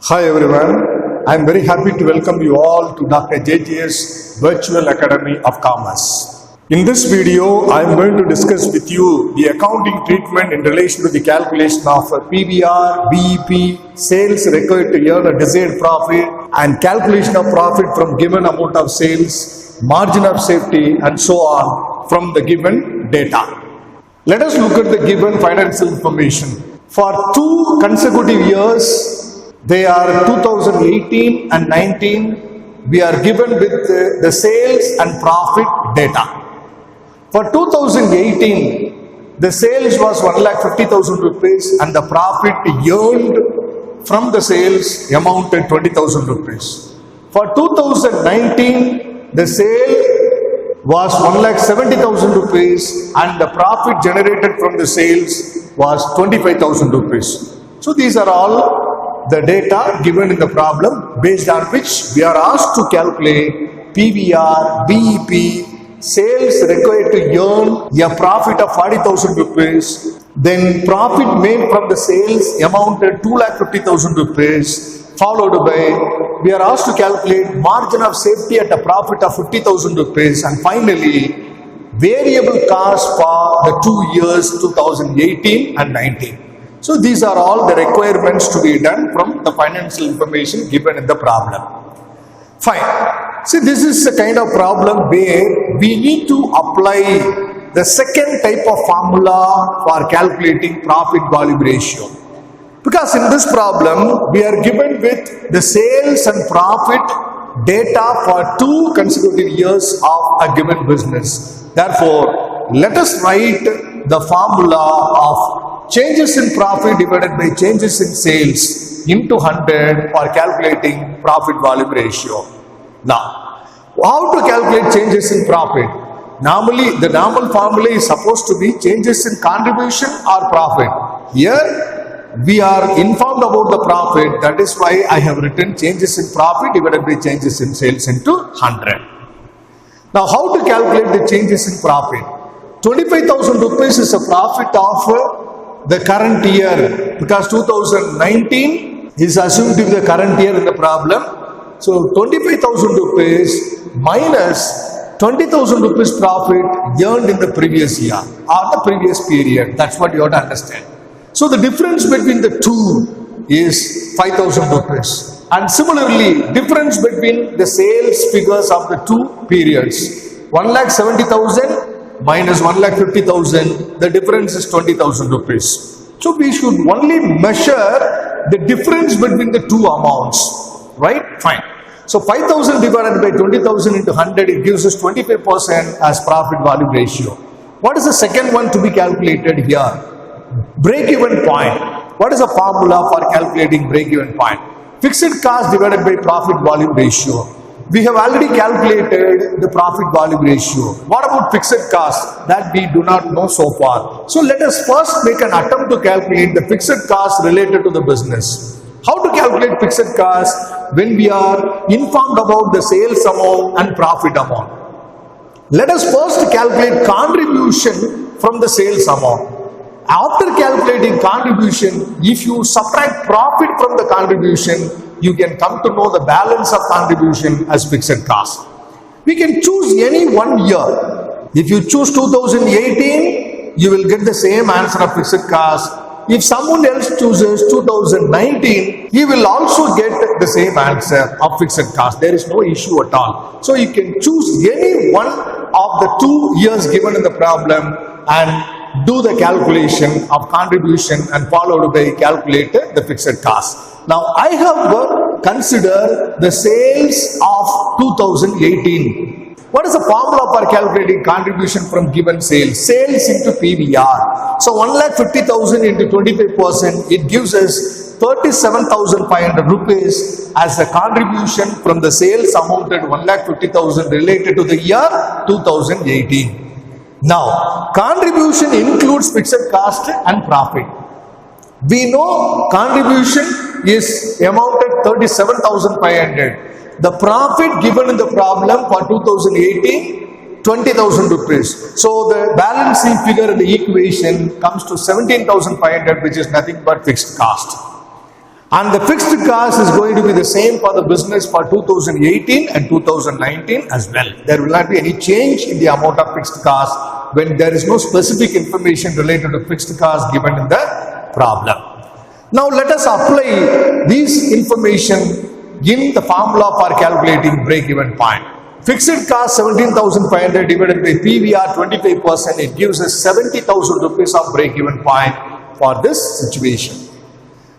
Hi everyone, I am very happy to welcome you all to Dr. JTS Virtual Academy of Commerce. In this video, I am going to discuss with you the accounting treatment in relation to the calculation of PVR, BEP, sales required to earn a desired profit, and calculation of profit from given amount of sales, margin of safety, and so on from the given data. Let us look at the given financial information. For 2 consecutive years, they are 2018 and 19, we are given with the sales and profit data. For 2018, the sales was 1,50,000 rupees and the profit earned from the sales amounted 20,000 rupees. For 2019, the sale was 1,70,000 rupees and the profit generated from the sales was 25,000 rupees. So these are all the data given in the problem based on which we are asked to calculate PVR, BEP, sales required to earn a profit of 40,000 rupees, then profit made from the sales amounted 2,50,000 rupees, followed by we are asked to calculate margin of safety at a profit of 50,000 rupees, and finally variable cost for the 2 years 2018 and 19. So these are all the requirements to be done from the financial information given in the problem. Fine. See, this is a kind of problem where we need to apply the second type of formula for calculating profit volume ratio. Because in this problem, we are given with the sales and profit data for 2 consecutive years of a given business. Therefore, let us write the formula of changes in profit divided by changes in sales into 100 for calculating profit volume ratio. Now, how to calculate changes in profit? Normally, the normal formula is supposed to be changes in contribution or profit. Here, we are informed about the profit. That is why I have written changes in profit divided by changes in sales into 100. Now, how to calculate the changes in profit? 25,000 rupees is a profit of the current year, because 2019 is assumed to be the current year in the problem. So 25,000 rupees minus 20,000 rupees profit earned in the previous year or the previous period. That's what you have to understand. So the difference between the two is 5,000 rupees. And similarly, difference between the sales figures of the 2 periods, 1,70,000 minus 1,50,000, the difference is 20,000 rupees. So we should only measure the difference between the 2 amounts, right? Fine. So 5,000 divided by 20,000 into 100, it gives us 25% as profit volume ratio. What is the second one to be calculated here? Break-even point. What is the formula for calculating break-even point? Fixed cost divided by profit volume ratio. We have already calculated the profit volume ratio. What about fixed cost? That we do not know so far. So let us first make an attempt to calculate the fixed cost related to the business. How to calculate fixed cost when we are informed about the sales amount and profit amount? Let us first calculate contribution from the sales amount. After calculating contribution, if you subtract profit from the contribution, you can come to know the balance of contribution as fixed cost. We can choose any one year. If you choose 2018, you will get the same answer of fixed cost. If someone else chooses 2019, he will also get the same answer of fixed cost. There is no issue at all. So you can choose any one of the 2 years given in the problem and do the calculation of contribution and followed by calculate the fixed cost. Now I have considered the sales of 2018. What is the formula for calculating contribution from given sales? Sales into PVR. So 1,50,000 into 25%, it gives us 37,500 rupees as the contribution from the sales amounted 1,50,000 related to the year 2018. Now, contribution includes fixed cost and profit. We know contribution is amounted 37,500. The profit given in the problem for 2018, 20,000 rupees. So the balancing figure in the equation comes to 17,500, which is nothing but fixed cost. And the fixed cost is going to be the same for the business for 2018 and 2019 as well. There will not be any change in the amount of fixed cost when there is no specific information related to fixed cost given in the problem. Now let us apply this information in the formula for calculating break-even point. Fixed cost 17,500 divided by PVR 25%, it gives us 70,000 rupees of break-even point for this situation.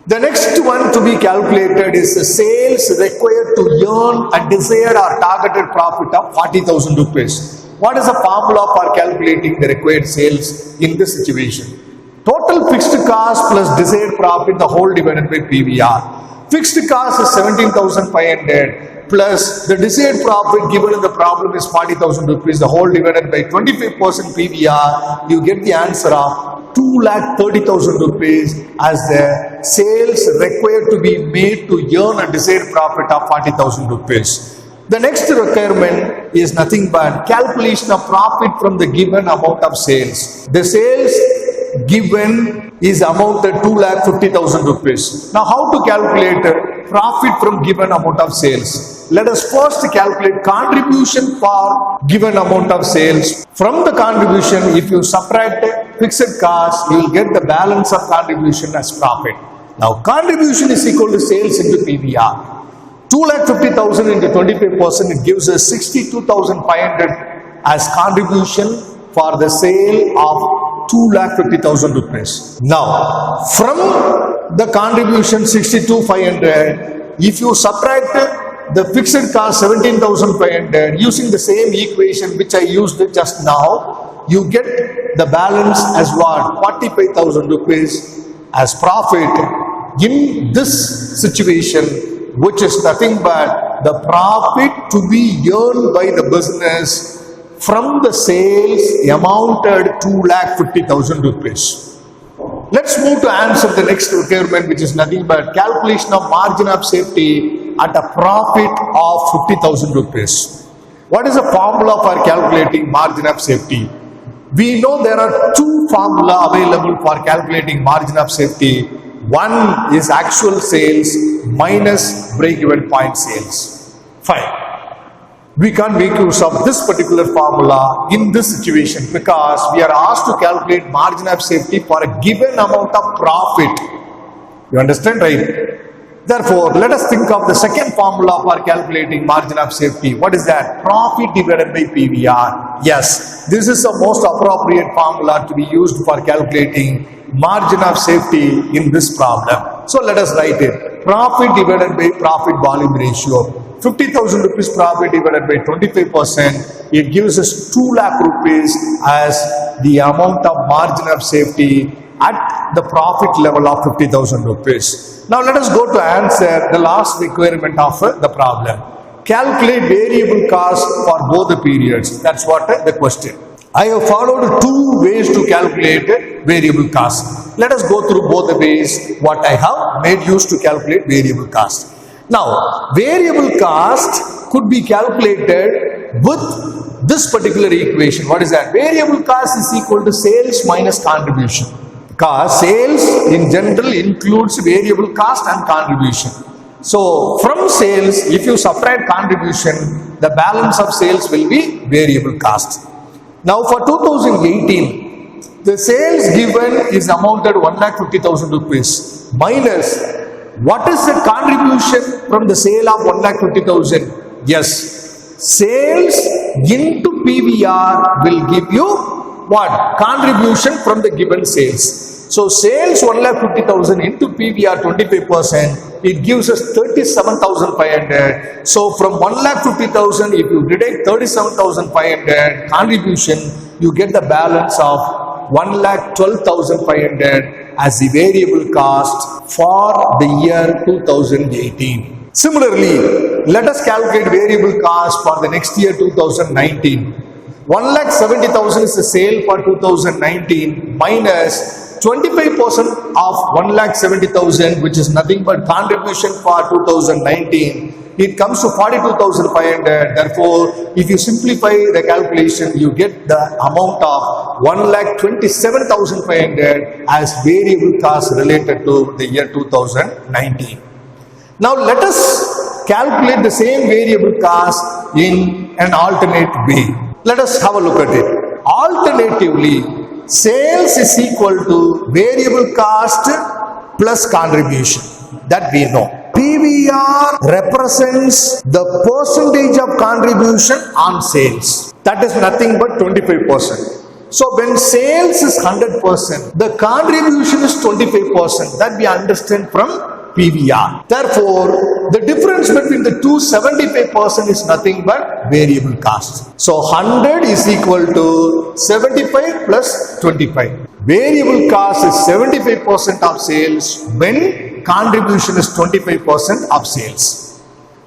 The next one to be calculated is the sales required to earn a desired or targeted profit of 40,000 rupees. What is the formula for calculating the required sales in this situation? Total fixed cost plus desired profit, the whole divided by PVR. Fixed cost is 17,500 plus the desired profit given in the problem is 40,000 rupees, the whole divided by 25% PVR. You get the answer of 2,30,000 rupees as the sales required to be made to earn a desired profit of 40,000 rupees. The next requirement is nothing but calculation of profit from the given amount of sales. The sales given is amounted 2,50,000 rupees. Now how to calculate profit from given amount of sales? Let us first calculate contribution for given amount of sales. From the contribution, if you subtract fixed cost, you will get the balance of contribution as profit. Now contribution is equal to sales into PVR. 2,50,000 into 25%, it gives us 62,500 as contribution for the sale of 2,50,000 rupees. Now, from the contribution 62,500, if you subtract the fixed cost 17,500 using the same equation which I used just now, you get the balance as what? 45,000 rupees as profit in this situation, which is nothing but the profit to be earned by the business from the sales amounted 2,50,000 rupees. Let's move to answer the next requirement, which is nothing but calculation of margin of safety at a profit of 50,000 rupees. What is the formula for calculating margin of safety? We know there are two formulas available for calculating margin of safety. One is actual sales minus break-even point sales. Fine. We can't make use of this particular formula in this situation because we are asked to calculate margin of safety for a given amount of profit. You understand, right? Therefore, let us think of the second formula for calculating margin of safety. What is that? Profit divided by PVR. Yes, this is the most appropriate formula to be used for calculating margin of safety in this problem. So let us write it. Profit divided by profit volume ratio. 50,000 rupees profit divided by 25%, it gives us 2 lakh rupees as the amount of margin of safety at the profit level of 50,000 rupees. Now let us go to answer the last requirement of the problem. Calculate variable cost for both the periods. That's what the question. I have followed two ways to calculate variable cost. Let us go through both the ways what I have made use to calculate variable cost. Now, variable cost could be calculated with this particular equation. What is that? Variable cost is equal to sales minus contribution. Because sales in general includes variable cost and contribution. So, from sales, if you subtract contribution, the balance of sales will be variable cost. Now, for 2018, the sales given is amounted 1,50,000 rupees minus what is the contribution from the sale of 1,50,000? Yes, sales into PVR will give you what? Contribution from the given sales. So sales 1,50,000 into PVR 25%, it gives us 37,500. So from 1,50,000, if you deduct 37,500 contribution, you get the balance of 1,12,500 as the variable cost for the year 2018. Similarly, let us calculate variable cost for the next year 2019. 1,70,000 is the sale for 2019 minus 25% of 1,70,000, which is nothing but contribution for 2019. It comes to 42,500. Therefore, if you simplify the calculation, you get the amount of 1,27,500 as variable cost related to the year 2019. Now let us calculate the same variable cost in an alternate way. Let us have a look at it. Alternatively, sales is equal to variable cost plus contribution. That we know. PVR represents the percentage of contribution on sales. That is nothing but 25%. So when sales is 100%, the contribution is 25%. That we understand from PVR. Therefore, the difference between the two 75% is nothing but variable cost. So 100 is equal to 75 plus 25. Variable cost is 75% of sales when contribution is 25% of sales.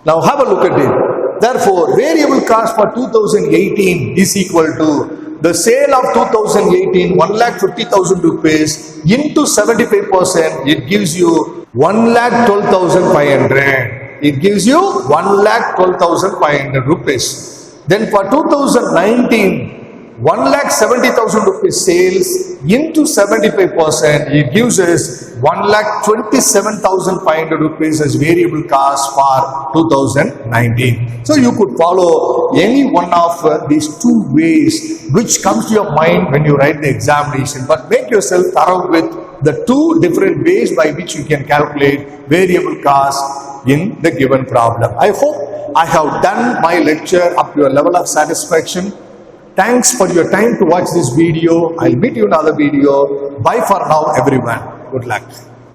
Now have a look at it. Therefore, variable cost for 2018 is equal to the sale of 2018 1,50,000 rupees into 75%, it gives you 1,12,500. It gives you 1,12,500 rupees. Then for 2019, 1,70,000 rupees sales into 75%, it gives us 1,27,500 rupees as variable cost for 2019. So you could follow any one of these two ways which comes to your mind when you write the examination, but make yourself thorough with the two different ways by which you can calculate variable cost in the given problem. I hope I have done my lecture up to a level of satisfaction. Thanks for your time to watch this video. I'll meet you in another video. Bye for now, everyone. Good luck.